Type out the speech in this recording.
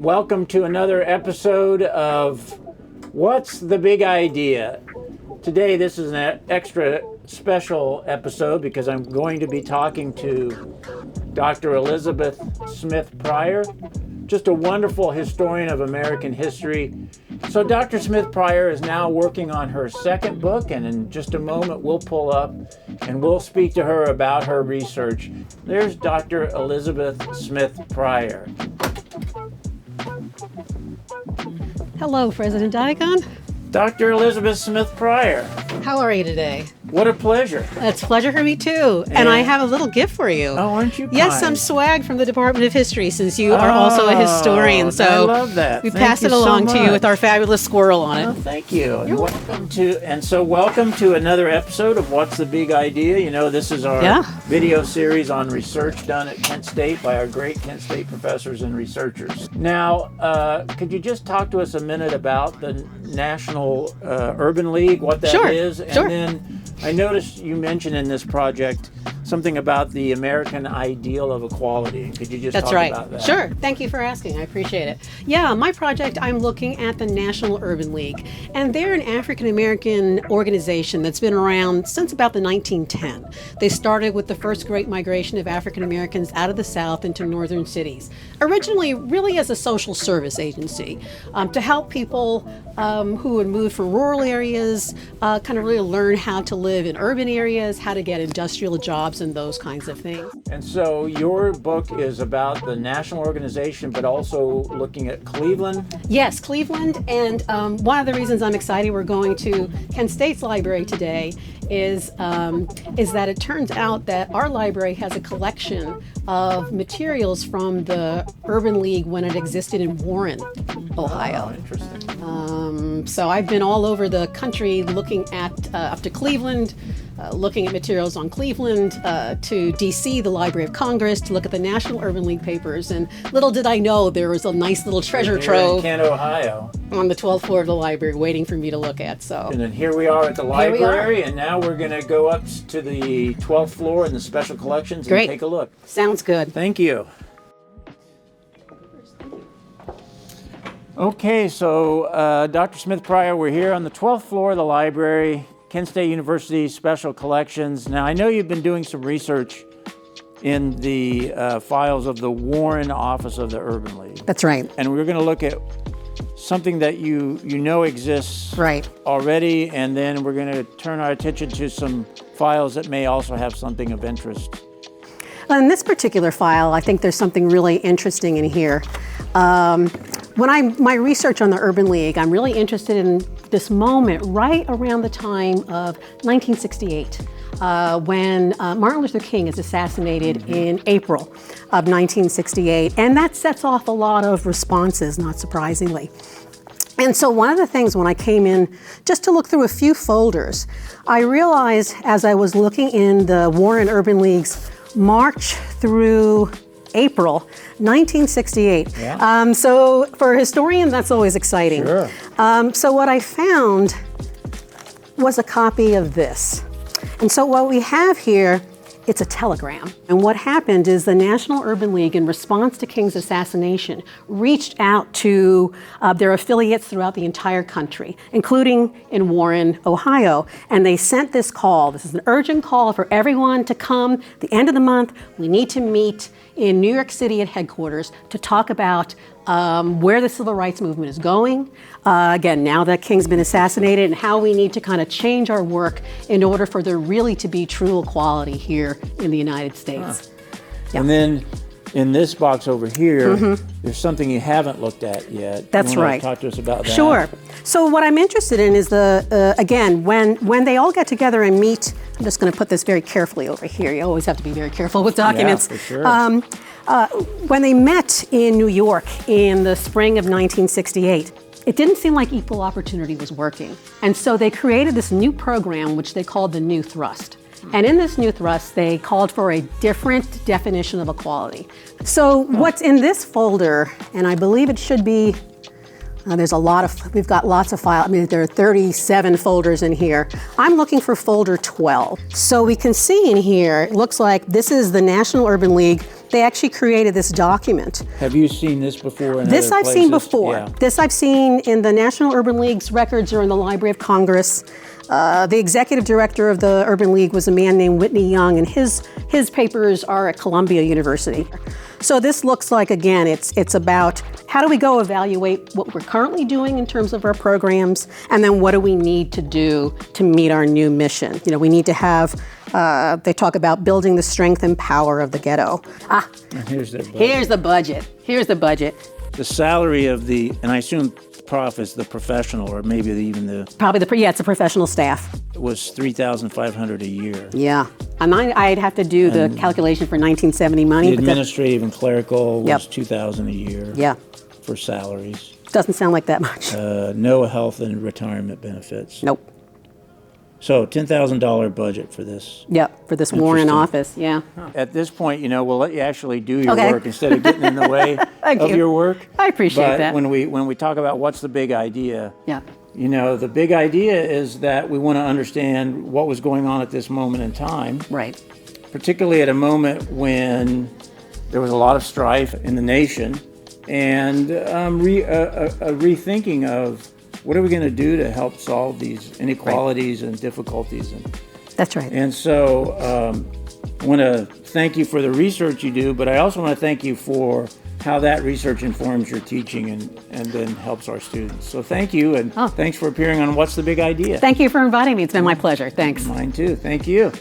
Welcome to another episode of What's the Big Idea? Today this is an extra special episode because I'm going to be talking to Dr. Elizabeth Smith-Pryor, just a wonderful historian of American history. So Dr. Smith-Pryor is now working on her second book, and in just a moment we'll pull up and we'll speak to her about her research. There's Dr. Elizabeth Smith-Pryor. Hello, President Diacon. Dr. Elizabeth Smith-Pryor. How are you today? What a pleasure. It's a pleasure for me too. And I have a little gift for you. Oh, aren't you kind? Yes, some swag from the Department of History, since you are also a historian. So I love that. We pass it along to you with our fabulous squirrel on it. Oh, thank you. Welcome to another episode of What's the Big Idea? You know, this is our video series on research done at Kent State by our great Kent State professors and researchers. Now, could you just talk to us a minute about the National Urban League, what that is? And then I noticed you mentioned in this project something about the American ideal of equality. Could you just talk about that? Sure. Thank you for asking. I appreciate it. Yeah, my project, I'm looking at the National Urban League. And they're an African-American organization that's been around since about the 1910. They started with the first great migration of African-Americans out of the South into northern cities. Originally, really as a social service agency to help people who would move from rural areas kind of really learn how to live in urban areas, how to get industrial jobs and those kinds of things. And so your book is about the national organization, but also looking at Cleveland? Yes, Cleveland. And one of the reasons I'm excited we're going to Kent State's library today is that it turns out that our library has a collection of materials from the Urban League when it existed in Warren, Ohio. Oh, interesting. So I've been all over the country looking at, up to Cleveland, looking at materials on Cleveland, to DC, the Library of Congress, to look at the National Urban League papers. And little did I know there was a nice little treasure trove in Kent, Ohio, on the 12th floor of the library waiting for me to look at. So. And then here we are at the library, and now we're going to go up to the 12th floor in the special collections and take a look. Sounds good. Thank you. Okay, so Dr. Smith-Pryor, we're here on the 12th floor of the library, Kent State University Special Collections. Now, I know you've been doing some research in the files of the Warren Office of the Urban League. That's right. And we're going to look at something that you know exists already, and then we're going to turn our attention to some files that may also have something of interest. In this particular file, I think there's something really interesting in here. My research on the Urban League, I'm really interested in this moment right around the time of 1968, when Martin Luther King is assassinated in April of 1968. And that sets off a lot of responses, not surprisingly. And so one of the things when I came in just to look through a few folders, I realized as I was looking in the Warren Urban League's March through April 1968. Yeah. So for a historian, that's always exciting. Sure. So what I found was a copy of this. And so what we have here, it's a telegram. And what happened is the National Urban League, in response to King's assassination, reached out to their affiliates throughout the entire country, including in Warren, Ohio. And they sent this call. This is an urgent call for everyone to come at the end of the month. We need to meet in New York City at headquarters to talk about where the civil rights movement is going. Again, now that King's been assassinated, and how we need to kind of change our work in order for there really to be true equality here in the United States. Yeah. And then in this box over here, there's something you haven't looked at yet. That's right. Talk to us about that. Sure. So what I'm interested in is again, when they all get together and meet, I'm just going to put this very carefully over here. You always have to be very careful with documents. Yeah, for sure. When they met in New York in the spring of 1968, it didn't seem like equal opportunity was working. And so they created this new program, which they called the New Thrust. And in this New Thrust, they called for a different definition of equality. So what's in this folder, and I believe it should be, we've got lots of files. I mean, there are 37 folders in here. I'm looking for folder 12. So we can see in here, it looks like this is the National Urban League They actually created this document. Have you seen this before? This I've seen before. Yeah. This I've seen in the National Urban League's records or in the Library of Congress. The executive director of the Urban League was a man named Whitney Young, and his papers are at Columbia University. So this looks like, again, it's about how do we go evaluate what we're currently doing in terms of our programs, and then what do we need to do to meet our new mission. You know, we need to have, they talk about building the strength and power of the ghetto. And here's their budget. Here's the budget. Here's the budget. The salary of the, and I assume prof is the professional, or maybe even the, Probably it's a professional staff. was $3,500 a year. Yeah. And I'd have to do the calculation for 1970 money. The but administrative and clerical was Yep. $2,000 a year. Yeah. For salaries. Doesn't sound like that much. No health and retirement benefits. Nope. So $10,000 budget for this. Yep, for this Warren Interesting. office, yeah. At this point, we'll let you actually do your Okay. work instead of getting in the way Thank of you. your work. I appreciate but that. when we talk about what's the big idea, Yeah. the big idea is that we want to understand what was going on at this moment in time, Right. particularly at a moment when there was a lot of strife in the nation, and a rethinking of what are we going to do to help solve these inequalities and difficulties. That's right. And so I want to thank you for the research you do, but I also want to thank you for how that research informs your teaching and then helps our students. So thank you, and thanks for appearing on What's the Big Idea? Thank you for inviting me. It's been my pleasure. Thanks. Mine too. Thank you.